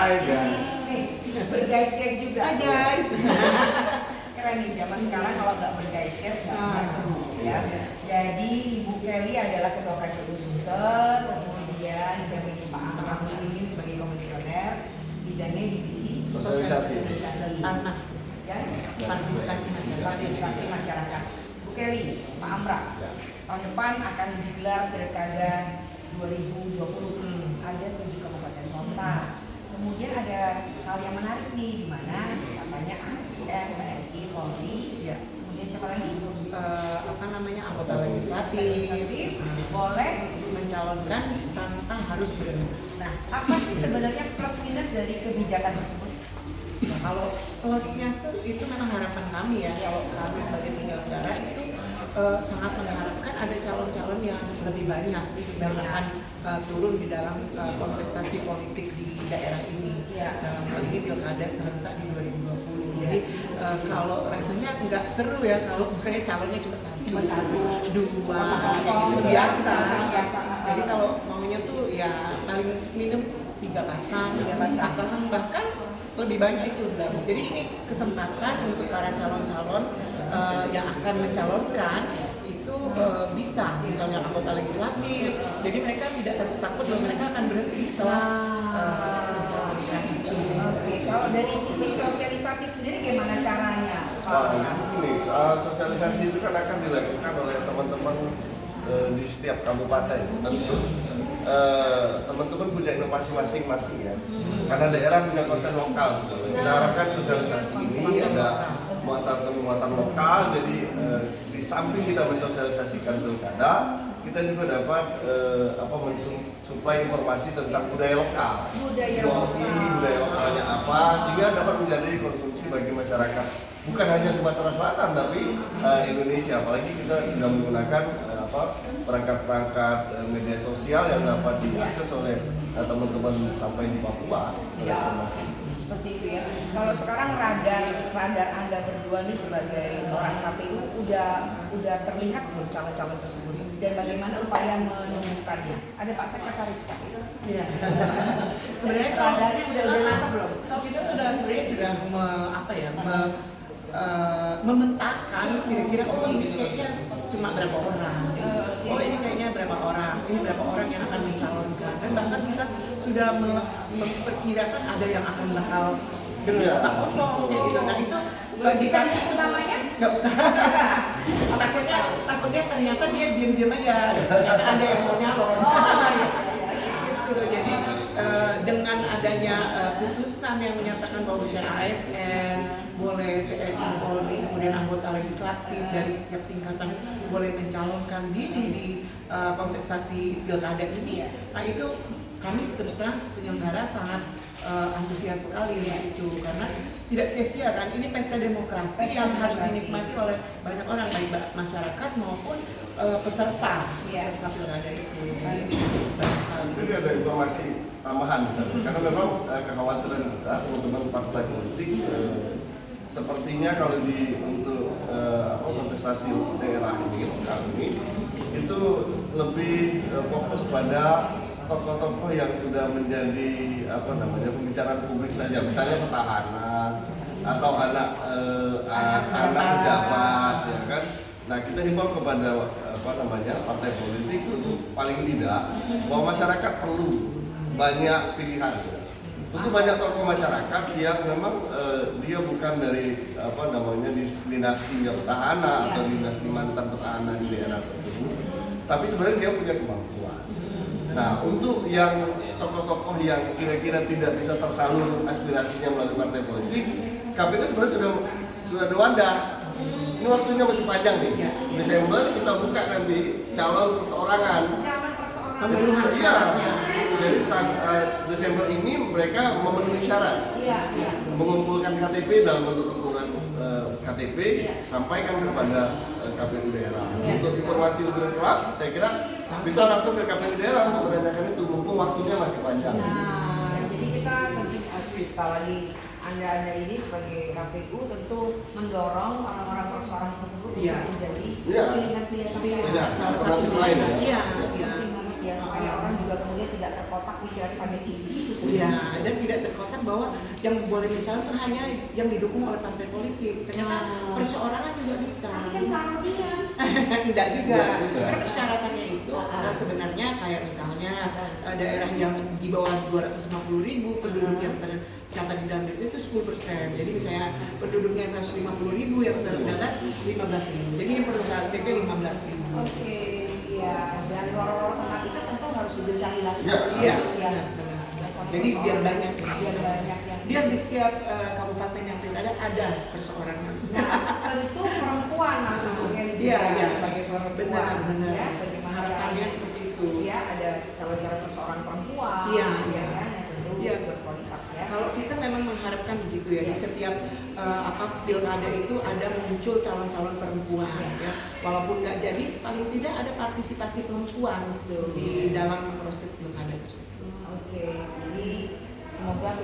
Hai guys. Nih, berguys-guys juga. Hai guys. Keren nih, zaman sekarang kalau nggak berguys-guys nggak seru ya. Jadi Ibu Kelly adalah Ketua KPU Sumsel, kemudian didampingi Pak Amram ini sebagai komisioner, bidangnya divisi Sosialisasi. Panas. ya, Partisipasi masyarakat. Bu Kelly, Pak Amram, tahun depan akan digelar Pilkada 2020. Ada 7 kabupaten kota. Kemudian ada hal yang menarik nih, di mana katanya ASN, TNI, Polri, Ya. kemudian siapa lagi? Anggota legislatif Boleh. mencalonkan tanpa harus berhenti. Nah, apa sih sebenarnya plus minus dari kebijakan tersebut? Nah, kalau plusnya itu memang harapan kami ya, kalau kami sebagai penyelenggara itu sangat mengharapkan ada calon-calon yang lebih banyak yang akan turun di dalam kontestasi politik di daerah ini. Dalam hal ini pilkada serentak di 2020. Jadi kalau rasanya nggak seru ya kalau misalnya calonnya cuma satu, dua, itu biasa. Jadi kalau maunya tuh ya paling minimum 3 pasang, bahkan lebih banyak itu lebih bagus. Jadi ini kesempatan untuk para calon-calon yang akan mencalonkan itu bisa, misalnya anggota legislatif. Jadi mereka tidak takut bahwa mereka akan berhenti setelah mencalonkan itu. Oke, kalau dari sisi sosialisasi sendiri gimana caranya? Ini sosialisasi itu kan akan dilakukan oleh teman-teman di setiap kabupaten. Tentu teman-teman punya inovasi masing-masing ya. Karena daerah punya konten lokal. Kita harapkan sosialisasi ini ada muatan lokal. Jadi di samping kita mensosialisasikan pilkada, kita juga dapat mensuplai informasi tentang budaya lokal. Budaya lokalnya apa, sehingga dapat menjadi konsumsi bagi masyarakat. Bukan hanya Sumatera Selatan, tapi Indonesia. Apalagi kita sudah menggunakan perangkat-perangkat media sosial yang dapat diakses oleh teman-teman sampai di Papua. Seperti itu ya. Kalau sekarang radar Anda berdua nih sebagai orang KPU udah terlihat belum calon-calon tersebut, dan bagaimana upaya menumbuhkannya? Ada Pak Sekretaris kan? Iya. Sebenarnya radarnya udah nangkep belum? Kalau kita sudah memetakan kira-kira ini kayaknya cuma berapa orang, ini kayaknya berapa orang, ini berapa orang yang akan mencalonkan, dan bahkan kita sudah memperkirakan ada yang akan bakal berkotak kosong kayak gitu. Nah itu bisa disebut namanya? Nggak usah. Takutnya ternyata dia diam-diam aja, ternyata ada yang mau nyalon. Gitu. Jadi dengan adanya putusan yang menyatakan bahwa misalnya ASN boleh, TNI, Polri, kemudian anggota legislatif dari setiap tingkatan boleh mencalonkan diri di kontestasi pilkada ini, nah itu kami terus terang penyelenggara sangat antusias sekali ya itu, karena tidak sia-sia kan, ini pesta demokrasi yang harus dinikmati oleh banyak orang, baik masyarakat maupun peserta pilkada itu. Jadi ada informasi tambahan di sana, karena memang kekhawatiran kita teman-teman partai politik sepertinya kalau untuk kontestasi daerah ini, lokal ini, itu lebih fokus pada tokoh-tokoh yang sudah menjadi pembicaraan publik saja, misalnya petahana atau anak pejabat, ya kan. Nah, kita himbau kepada partai politik untuk paling tidak bahwa masyarakat perlu banyak pilihan. Tentu banyak tokoh masyarakat yang memang dia bukan dari dinastinya petahana atau dinasti mantan petahana di daerah tersebut, tapi sebenarnya dia punya kemampuan. Nah, untuk yang tokoh-tokoh yang kira-kira tidak bisa tersalur aspirasinya melalui partai politik, KPU sebenarnya sudah ada wadah. Ini waktunya masih panjang nih. Desember kita buka nanti calon perseorangan. Jadi Desember ini mereka memenuhi syarat. Mengumpulkan KTP dalam bentuk kumpulan KTP, sampaikan kepada KPU daerah. Untuk informasi lebih lengkap, saya kira bisa langsung ke KPU daerah untuk menanyakan itu, mumpung waktunya masih panjang. Nah, jadi kita mungkin lagi Anda ini sebagai KPU tentu mendorong orang-orang perseorangan tersebut untuk menjadi pilihan-pilihan salah satu lain ya, supaya orang juga kemudian tidak terkotak pikiran pada tinggi itu Iya, sebenarnya. dan tidak terkotak bahwa yang boleh mencalon itu hanya yang didukung oleh partai politik. Ternyata perseorangan juga bisa. Tapi kan sangatnya. Tidak juga. Tidak juga. Karena persyaratannya itu sebenarnya kayak misalnya daerah yang di bawah 250.000 penduduk yang tercatat di dalam data itu 10%. Jadi misalnya penduduknya 150.000 yang terdata 15.000. Jadi yang perlu KTP 15.000. Oke, iya. Dan lorong tengah itu tentu harus dicari lagi. Iya, Iya, Harus yang benar. contoh Jadi biar persoalan. banyak. Biar banyak yang. Biar di setiap kabupaten yang pilkada ada perseorangan. Nah, tentu perempuan masuk Kelly juga Iya, iya. sebagai perempuan. Benar, benar. Ya, bagaimana Harapannya caranya? seperti itu. Iya, ada calon-calon perseorangan perempuan. Iya, ya iya. kan, yang tentu Iya. berkualitas ya. Kalau kita memang mengharapkan begitu ya, Iya. di setiap pilkada itu ada muncul calon-calon perempuan Iya. ya. Walaupun nggak jadi, paling tidak ada partisipasi perempuan Betul. di dalam proses pilkada tersebut. Oke, jadi semoga